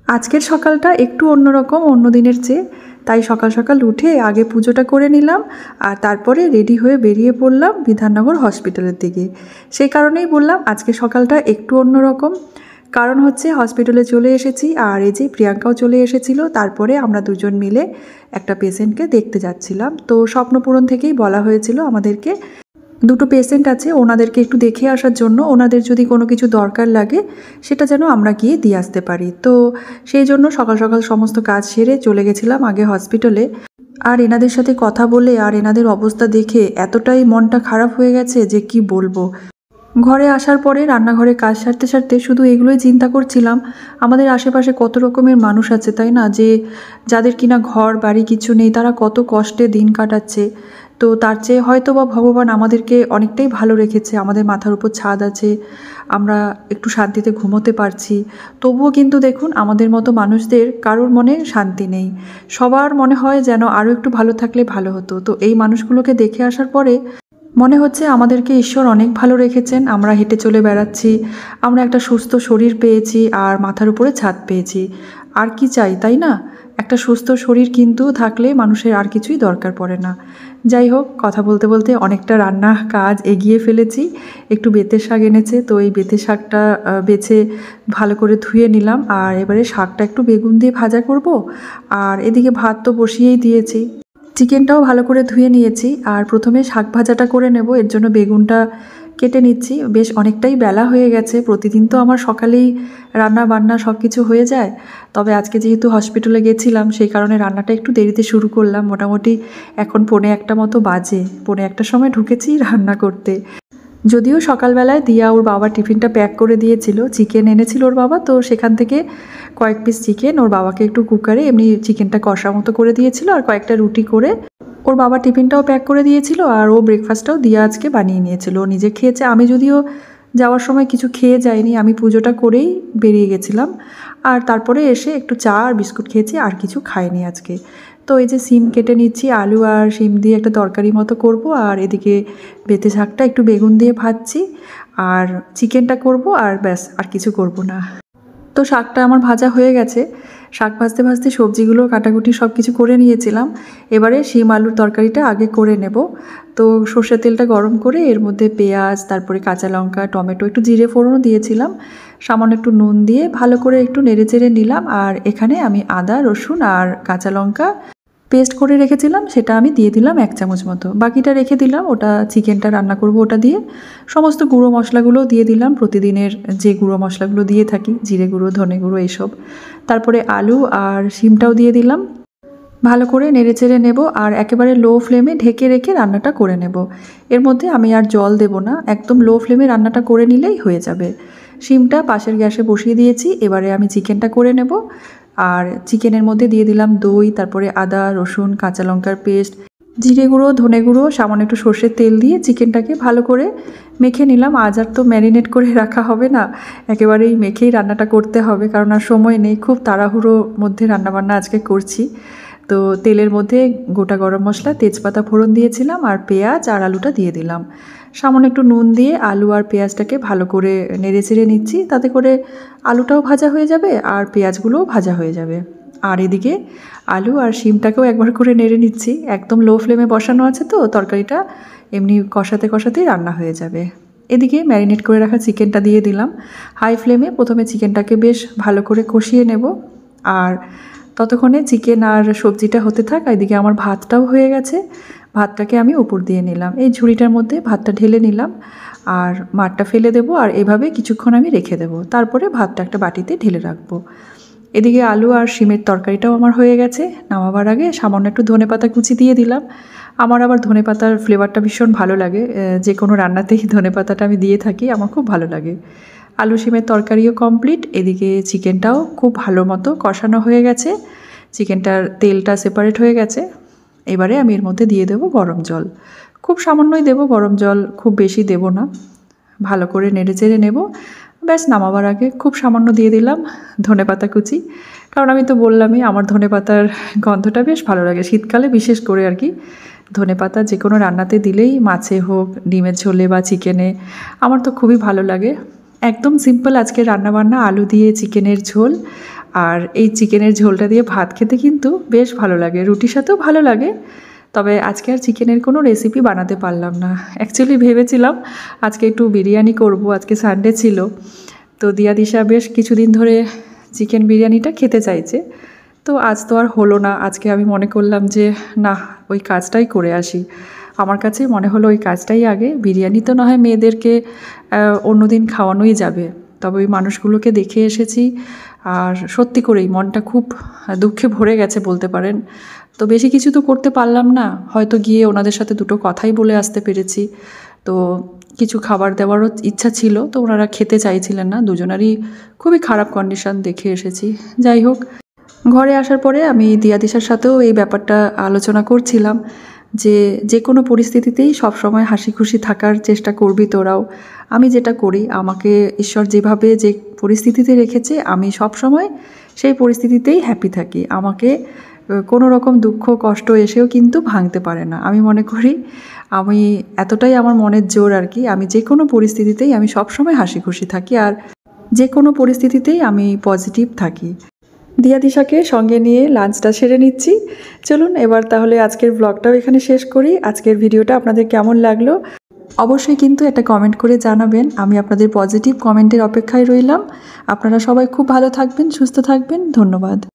আজকের সকালটা একটু অন্যরকম অন্য দিনের চেয়ে। তাই সকাল সকাল উঠে আগে পুজোটা করে নিলাম আর তারপরে রেডি হয়ে বেরিয়ে পড়লাম বিধাননগর হসপিটালের দিকে। সেই কারণেই বললাম আজকে সকালটা একটু অন্যরকম। কারণ হচ্ছে হসপিটালে চলে এসেছি আর এই যে প্রিয়াঙ্কাও চলে এসেছিল। তারপরে আমরা দুজন মিলে একটা পেশেন্টকে দেখতে যাচ্ছিলাম। তো স্বপ্নপূরণ থেকেই বলা হয়েছিল আমাদেরকে দুটো পেশেন্ট আছে, ওনাদেরকে একটু দেখে আসার জন্য, ওনাদের যদি কোনো কিছু দরকার লাগে সেটা যেন আমরা গিয়ে দিয়ে আসতে পারি। তো সেই জন্য সকাল সকাল সমস্ত কাজ সেরে চলে গেছিলাম আগে হসপিটালে। আর এনাদের সাথে কথা বলে আর এনাদের অবস্থা দেখে এতটাই মনটা খারাপ হয়ে গেছে যে কি বলবো। ঘরে আসার পরে রান্নাঘরে কাজ সারতে সারতে শুধু এগুলোই চিন্তা করছিলাম, আমাদের আশেপাশে কত রকমের মানুষ আছে তাই না, যে যাদের কিনা ঘর বাড়ি কিছু নেই, তারা কত কষ্টে দিন কাটাচ্ছে। তো তার চেয়ে হয়তো বা ভগবান আমাদেরকে অনেকটাই ভালো রেখেছে, আমাদের মাথার উপর ছাদ আছে, আমরা একটু শান্তিতে ঘুমোতে পারছি। তবুও কিন্তু দেখুন আমাদের মতো মানুষদের কারোর মনে শান্তি নেই, সবার মনে হয় যেন আরও একটু ভালো থাকলে ভালো হতো। তো এই মানুষগুলোকে দেখে আসার পরে মনে হচ্ছে আমাদেরকে ঈশ্বর অনেক ভালো রেখেছেন। আমরা হেঁটে চলে বেড়াচ্ছি, আমরা একটা সুস্থ শরীর পেয়েছি আর মাথার উপরে ছাদ পেয়েছি। আর কি চাই তাই না? একটা সুস্থ শরীর কিন্তু থাকলে মানুষের আর কিছুই দরকার পড়ে না। যাই হোক, কথা বলতে বলতে অনেকটা রান্না কাজ এগিয়ে ফেলেছি। একটু বেতের শাক এনেছে, তো এই বেতের শাকটা বেছে ভালো করে ধুয়ে নিলাম। আর এবারে শাকটা একটু বেগুন দিয়ে ভাজা করব। আর এদিকে ভাত তো বসিয়েই দিয়েছি, চিকেনটাও ভালো করে ধুয়ে নিয়েছি। আর প্রথমে শাক ভাজাটা করে নেব, এর জন্য বেগুনটা কেটে নিচ্ছি। বেশ অনেকটাই বেলা হয়ে গেছে, প্রতিদিন তো আমার সকালেই রান্না বান্না সব কিছু হয়ে যায়। তবে আজকে যেহেতু হসপিটালে গেছিলাম সেই কারণে রান্নাটা একটু দেরিতে শুরু করলাম। মোটামুটি এখন 1:45 মতো বাজে, 1:45টার সময় ঢুকেছি রান্না করতে। যদিও সকালবেলায় দিয়া ওর বাবা টিফিনটা প্যাক করে দিয়েছিল, চিকেন এনেছিল ওর বাবা, তো সেখান থেকে কয়েক পিস চিকেন ওর বাবাকে একটু কুকারে এমনি চিকেনটা কষা মতো করে দিয়েছিল আর কয়েকটা রুটি করে ওর বাবা টিফিনটাও প্যাক করে দিয়েছিল। আর ও ব্রেকফাস্টটাও দিয়া আজকে বানিয়ে নিয়েছিল, ও নিজে খেয়েছে। আমি যদিও যাওয়ার সময় কিছু খেয়ে যাইনি, আমি পুজোটা করেই বেরিয়ে গেছিলাম। আর তারপরে এসে একটু চা আর বিস্কুট খেয়েছি, আর কিছু খাইনি আজকে। তো এই যে সিম কেটে নিচ্ছি, আলু আর সিম দিয়ে একটা তরকারি মতো করব। আর এদিকে বেতে শাকটা একটু বেগুন দিয়ে ভাজছি, আর চিকেনটা করব, আর ব্যাস আর কিছু করব না। তো শাকটা আমার ভাজা হয়ে গেছে। শাক ভাজতে ভাজতে সবজিগুলো কাটাকুটি সব কিছু করে নিয়েছিলাম। এবারে শিম আলুর তরকারিটা আগে করে নেব। তো সর্ষের তেলটা গরম করে এর মধ্যে পেঁয়াজ, তারপরে কাঁচা লঙ্কা, টমেটো, একটু জিরে ফোড়নও দিয়েছিলাম, সামান্য একটু নুন দিয়ে ভালো করে একটু নেড়েচেড়ে নিলাম। আর এখানে আমি আদা রসুন আর কাঁচা লঙ্কা পেস্ট করে রেখেছিলাম, সেটা আমি দিয়ে দিলাম 1 চামচ মতো। বাকিটা রেখে দিলাম, ওটা চিকেনটা রান্না করব ওটা দিয়ে। সমস্ত গুঁড়ো মশলাগুলোও দিয়ে দিলাম, প্রতিদিনের যে গুঁড়ো মশলাগুলো দিয়ে থাকি, জিরে গুঁড়ো, ধনে গুঁড়ো, এইসব। তারপরে আলু আর শিমটাও দিয়ে দিলাম, ভালো করে নেড়েচেড়ে নেব। আর একেবারে লো ফ্লেমে ঢেকে রেখে রান্নাটা করে নেব। এর মধ্যে আমি আর জল দেব না, একদম লো ফ্লেমে রান্নাটা করে নিলেই হয়ে যাবে। শিমটা পাশের গ্যাসে বসিয়ে দিয়েছি, এবারে আমি চিকেনটা করে নেব। আর চিকেনের মধ্যে দিয়ে দিলাম দই, তারপরে আদা রসুন কাঁচা লঙ্কার পেস্ট, জিরে গুঁড়ো, ধনে গুঁড়ো, সামান্য একটু সর্ষের তেল দিয়ে চিকেনটাকে ভালো করে মেখে নিলাম। আজ আর তো ম্যারিনেট করে রাখা হবে না, একেবারেই মেখেই রান্নাটা করতে হবে, কারণ আর সময় নেই, খুব তাড়াহুড়োর মধ্যে রান্নাবান্না আজকে করছি। তো তেলের মধ্যে গোটা গরম মশলা, তেজপাতা ফোড়ন দিয়েছিলাম, আর পেঁয়াজ আর আলুটা দিয়ে দিলাম। সামান্য একটু নুন দিয়ে আলু আর পেঁয়াজটাকে ভালো করে নেড়েচেড়ে নিচ্ছি, তাতে করে আলুটাও ভাজা হয়ে যাবে আর পেঁয়াজগুলোও ভাজা হয়ে যাবে। আর এদিকে আলু আর শিমটাকেও একবার করে নেড়ে নিচ্ছি, একদম লো ফ্লেমে বসানো আছে, তো তরকারিটা এমনি কষাতে কষাতেই রান্না হয়ে যাবে। এদিকে ম্যারিনেট করে রাখা চিকেনটা দিয়ে দিলাম। হাই ফ্লেমে প্রথমে চিকেনটাকে বেশ ভালো করে কষিয়ে নেব। আর ততক্ষণে চিকেন আর সবজিটা হতে থাক। এদিকে আমার ভাতটাও হয়ে গেছে, ভাতটাকে আমি উপর দিয়ে নিলাম, এই ঝুড়িটার মধ্যে ভাতটা ঢেলে নিলাম। আর মাঠটা ফেলে দেবো, আর এভাবে কিছুক্ষণ আমি রেখে দেবো, তারপরে ভাতটা একটা বাটিতে ঢেলে রাখবো। এদিকে আলু আর শিমের তরকারিটাও আমার হয়ে গেছে। নামাবার আগে সামান্য একটু ধনেপাতা কুচি দিয়ে দিলাম। আমার আবার ধনেপাতার ফ্লেভারটা ভীষণ ভালো লাগে, যে কোনো রান্নাতেই ধনেপাতাটা আমি দিয়ে থাকি, আমার খুব ভালো লাগে। আলু শিমের তরকারিও কমপ্লিট। এদিকে চিকেনটাও খুব ভালো মতো কষানো হয়ে গেছে, চিকেনটার তেলটা সেপারেট হয়ে গেছে। এবারে আমি এর মধ্যে দিয়ে দেবো গরম জল, খুব সামান্যই দেবো গরম জল, খুব বেশি দেব না। ভালো করে নেড়েচেড়ে নেব। ব্যাস নামাবার আগে খুব সামান্য দিয়ে দিলাম ধনেপাতা কুচি, কারণ আমি তো বললামই আমার ধনেপাতার গন্ধটা বেশ ভালো লাগে, শীতকালে বিশেষ করে আর কি। ধনেপাতা যে কোনো রান্নাতে দিলেই, মাছে হোক, ডিমের ঝোলে বা চিকেনে, আমার তো খুবই ভালো লাগে। একদম সিম্পল আজকে রান্নাবান্না, আলু দিয়ে চিকেনের ঝোল আর এই চিকেনের ঝোলটা দিয়ে ভাত খেতে কিন্তু বেশ ভালো লাগে, রুটির সাথেও ভালো লাগে। তবে আজকে আর চিকেনের কোনো রেসিপি বানাতে পারলাম না। অ্যাকচুয়ালি ভেবেছিলাম আজকে একটু বিরিয়ানি করব, আজকে সানডে ছিল। তো দিয়া দিশা বেশ কিছুদিন ধরে চিকেন বিরিয়ানিটা খেতে চাইছে, তো আজ তো আর হলো না। আজকে আমি মনে করলাম যে না, ওই কাজটাই করে আসি। আমার কাছে মনে হলো ওই কাজটাই আগে। বিরিয়ানি তো না হয় মেয়েদেরকে অন্য দিন খাওয়ানোই যাবে, তবে ওই মানুষগুলোকে দেখে এসেছি আর সত্যি করেই মনটা খুব দুঃখে ভরে গেছে বলতে পারেন। তো বেশি কিছু তো করতে পারলাম না, হয়তো গিয়ে ওনাদের সাথে দুটো কথাই বলে আসতে পেরেছি। তো কিছু খাবার দেওয়ারও ইচ্ছা ছিল, তো ওনারা খেতে চাইছিলেন না, দুজনারই খুবই খারাপ কন্ডিশন দেখে এসেছি। যাই হোক, ঘরে আসার পরে আমি দিয়া দিশার সাথেও এই ব্যাপারটা আলোচনা করছিলাম যে যে কোনো পরিস্থিতিতেই সবসময় হাসি খুশি থাকার চেষ্টা করবি তোরাও। আমি যেটা করি, আমাকে ঈশ্বর যেভাবে যে পরিস্থিতিতে রেখেছে আমি সবসময় সেই পরিস্থিতিতেই হ্যাপি থাকি। আমাকে কোনো রকম দুঃখ কষ্ট এসেও কিন্তু ভাঙতে পারে না। আমি মনে করি আমি এতটাই আমার মনের জোর আর কি, আমি যে কোনো পরিস্থিতিতেই আমি সবসময় হাসি খুশি থাকি আর যে কোনো পরিস্থিতিতেই আমি পজিটিভ থাকি। দিয়া দিশাকে সঙ্গে নিয়ে লাঞ্চটা সেরে নিচ্ছি। চলুন এবার তাহলে আজকের ব্লগটাও এখানে শেষ করি। আজকের ভিডিওটা আপনাদের কেমন লাগলো অবশ্যই কিন্তু একটা কমেন্ট করে জানাবেন। আমি আপনাদের পজিটিভ কমেন্টের অপেক্ষায় রইলাম। আপনারা সবাই খুব ভালো থাকবেন, সুস্থ থাকবেন। ধন্যবাদ।